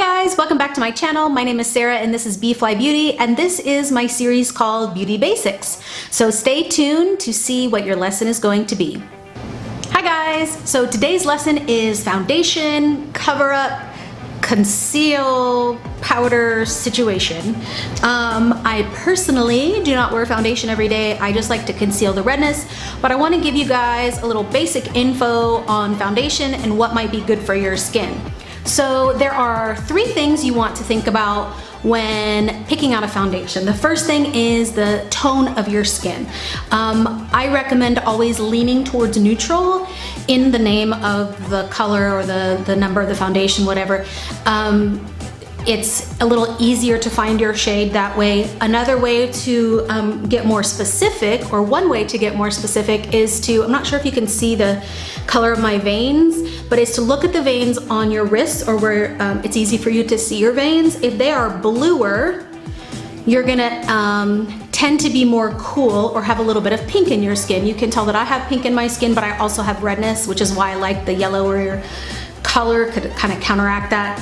guys, welcome back to my channel. My name is Sarah and this is B.fleye Beauty, and this is my series called Beauty Basics. So stay tuned to see what your lesson is going to be. Hi guys, so today's lesson is foundation, cover up, conceal, powder situation. I personally do not wear foundation every day. I just like to conceal the redness, but I want to give you guys a little basic info on foundation and what might be good for your skin. So there are three things you want to think about when picking out a foundation. The first thing is the tone of your skin. I recommend always leaning towards neutral in the name of the color or the number of the foundation, whatever. It's a little easier to find your shade that way. Another way to get more specific, or one way to get more specific, is to, I'm not sure if you can see the color of my veins, but is to look at the veins on your wrists, or where it's easy for you to see your veins. If they are bluer, you're gonna tend to be more cool or have a little bit of pink in your skin. You can tell that I have pink in my skin, but I also have redness, which is why I like the yellower color, could kind of counteract that.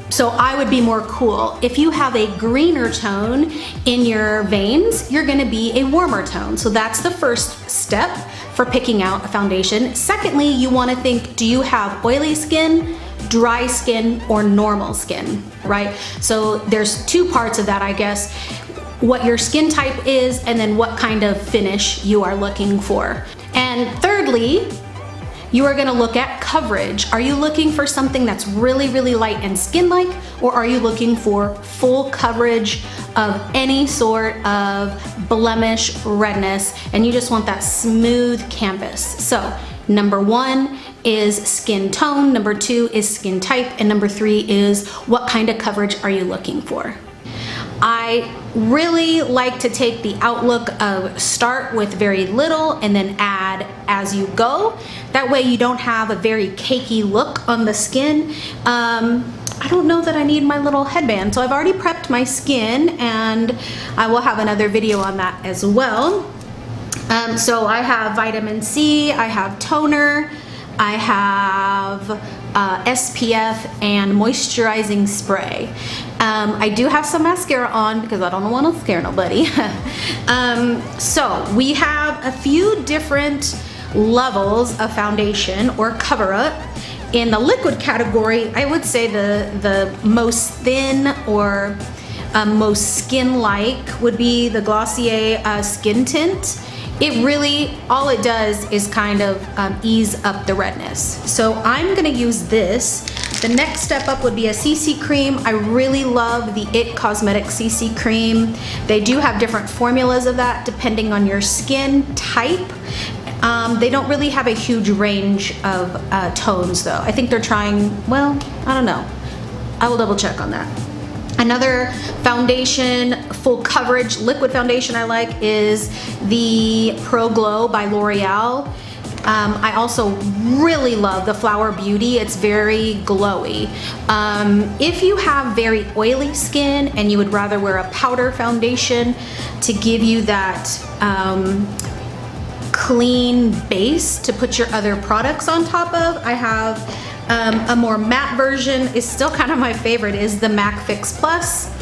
So I would be more cool. If you have a greener tone in your veins, you're gonna be a warmer tone. So that's the first step for picking out a foundation. Secondly, you wanna think, do you have oily skin, dry skin, or normal skin, right? So there's two parts of that, I guess. What your skin type is, and then what kind of finish you are looking for. And thirdly, you are gonna look at coverage. Are you looking for something that's really, really light and skin-like, or are you looking for full coverage of any sort of blemish, redness, and you just want that smooth canvas? So, number one is skin tone, number two is skin type, and number three is what kind of coverage are you looking for? I really like to take the outlook of start with very little and then add as you go. That way you don't have a very cakey look on the skin. I don't know that I need my little headband, so I've already prepped my skin, and I will have another video on that as well. So I have vitamin C, I have toner, I have SPF and moisturizing spray. I do have some mascara on because I don't want to scare nobody. So we have a few different levels of foundation or cover up. In the liquid category, I would say the most thin or most skin-like would be the Glossier Skin Tint. It really, all it does is kind of ease up the redness. So I'm gonna use this. The next step up would be a CC cream. I really love the IT Cosmetics CC cream. They do have different formulas of that depending on your skin type. They don't really have a huge range of tones though. I think they're trying, well, I don't know. I will double check on that. Another foundation, full coverage liquid foundation I like is the Pro Glow by L'Oreal. I also really love the Flower Beauty. It's very glowy. If you have very oily skin and you would rather wear a powder foundation to give you that clean base to put your other products on top of, I have a more matte version. Is still kind of my favorite, is the MAC Fix Plus.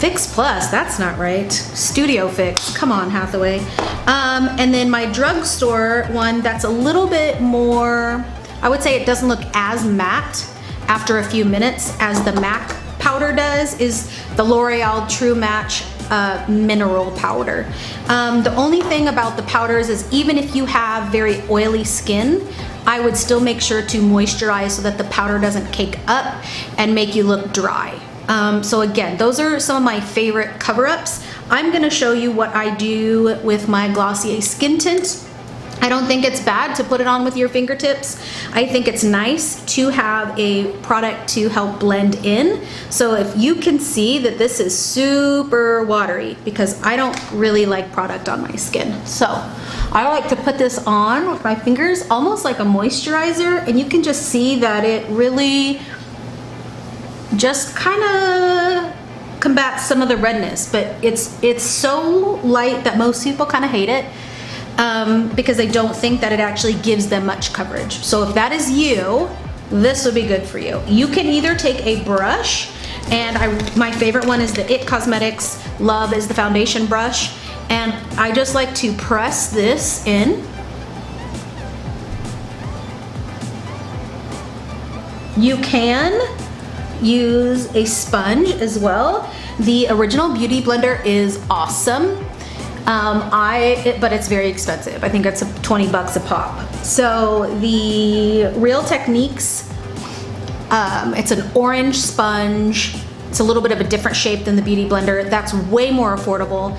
Fix Plus, that's not right. Studio Fix, come on Hathaway. And then my drugstore one that's a little bit more, I would say it doesn't look as matte after a few minutes as the MAC powder does, is the L'Oreal True Match mineral powder. The only thing about the powders is even if you have very oily skin, I would still make sure to moisturize so that the powder doesn't cake up and make you look dry. So again, those are some of my favorite cover-ups. I'm gonna show you what I do with my Glossier Skin Tint. I don't think it's bad to put it on with your fingertips. I think it's nice to have a product to help blend in. So if you can see that this is super watery, because I don't really like product on my skin. So I like to put this on with my fingers, almost like a moisturizer, and you can just see that it really just kind of combats some of the redness, but it's so light that most people kind of hate it. Because they don't think that it actually gives them much coverage. So if that is you, this would be good for you. You can either take a brush, and my favorite one is the IT Cosmetics Love is the foundation brush, and I just like to press this in. You can use a sponge as well. The original Beauty Blender is awesome. But it's very expensive. I think it's 20 bucks a pop. So the Real Techniques, it's an orange sponge. It's a little bit of a different shape than the Beauty Blender. That's way more affordable.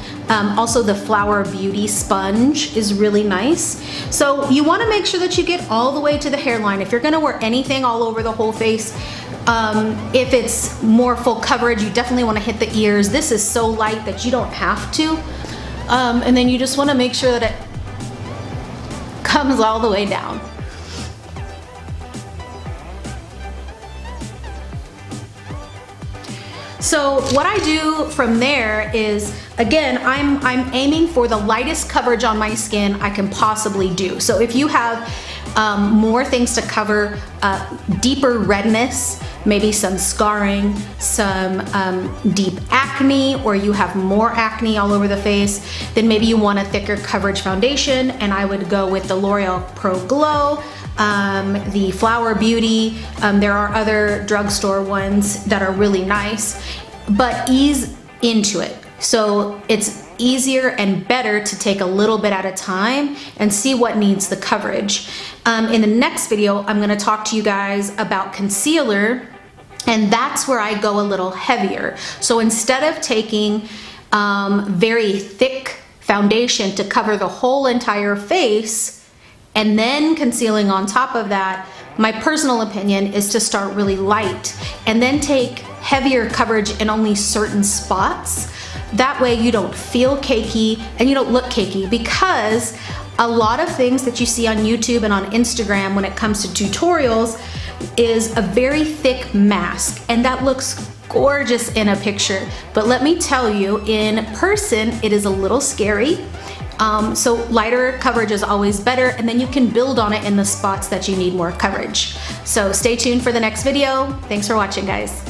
Also the Flower Beauty sponge is really nice. So you wanna make sure that you get all the way to the hairline. If you're gonna wear anything all over the whole face, if it's more full coverage, you definitely wanna hit the ears. This is so light that you don't have to. And then you just wanna make sure that it comes all the way down. So what I do from there is, again, I'm aiming for the lightest coverage on my skin I can possibly do. So if you have more things to cover, deeper redness, maybe some scarring, some deep acne, or you have more acne all over the face, then maybe you want a thicker coverage foundation, and I would go with the L'Oreal Pro Glow, the Flower Beauty. There are other drugstore ones that are really nice, but ease into it. So it's easier and better to take a little bit at a time and see what needs the coverage. In the next video, I'm gonna talk to you guys about concealer, and that's where I go a little heavier. So instead of taking very thick foundation to cover the whole entire face and then concealing on top of that, my personal opinion is to start really light and then take heavier coverage in only certain spots. That way you don't feel cakey and you don't look cakey, because a lot of things that you see on YouTube and on Instagram when it comes to tutorials is a very thick mask, and that looks gorgeous in a picture. But let me tell you, in person, it is a little scary. So lighter coverage is always better, and then you can build on it in the spots that you need more coverage. So stay tuned for the next video. Thanks for watching, guys.